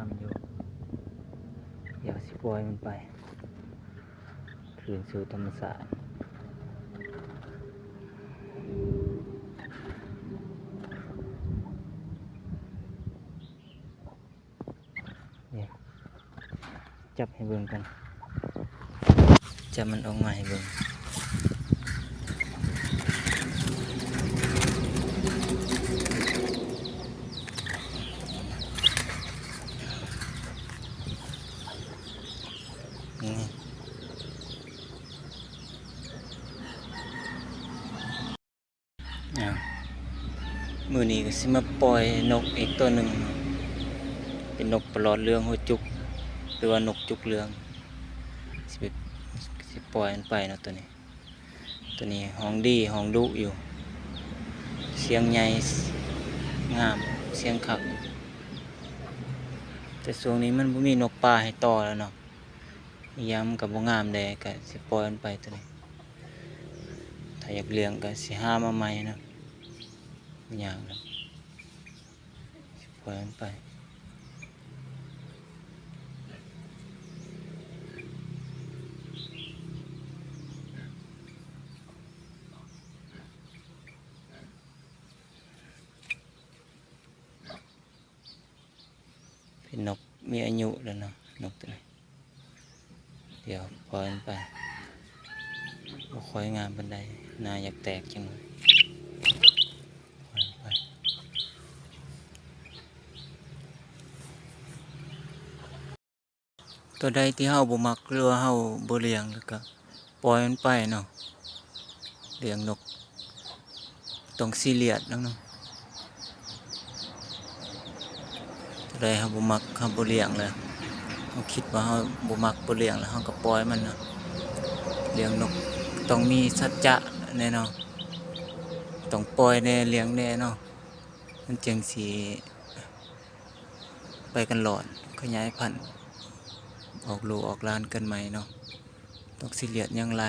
ามอยู่อยากสิปล่อยมันไปคืนสู่ธรรมชาติเนี่ยจับให้เบิ่งกันจับมันออกมาให้เบิ่งนี่มื้อนี้ก็สิมาปล่อยนกอีกตัวหนึ่งเป็นนกปลอดเรืองหัวจุกหรือว่านกจุกเรืองสิปล่อยมันไปเนาะตัวนี้ห้องดีห้องดุอยู่เสียงใหญ่งามเสียงคักแต่ช่วงนี้มันบ่มีนกป่าให้ต่อแล้วเนาะยามกับบ่งามแดก็สิปล่อยมันไปตัวนี้ถ้าอยากเลี้ยงก็สิหามาใหม่นะบ่ยากนะสิปล่อยมันไปเป็นนกมีอายุแล้วเนาะนกตัวนี้เดี๋ยวปล่อยมันไปบ่ค่อยงามปานใดหน้าอยากแตกจังเลยปล่อยมันไปตัวใดที่เฮาบ่มักหรือว่าเฮาบ่เลี้ยงแล้วก็ปล่อยมันไปเนาะเลี้ยงนกต้องซีเรียสเนาะตัวใดเฮาบ่มักเฮาบ่เลี้ยงแล้วเฮาคิดว่าเฮาบ่มักบ่เลี้ยงแล้วเฮาก็ปล่อยมันเนาะเลี้ยงนกต้องมีสัจจะแน่เนาะต้องปล่อยแน่เลี้ยงแน่เนาะมันจึงสิไปกันหลอดขยายพันธุ์ออกลูกออกหลานกันใหม่เนาะต้องซีเรียสอย่างไร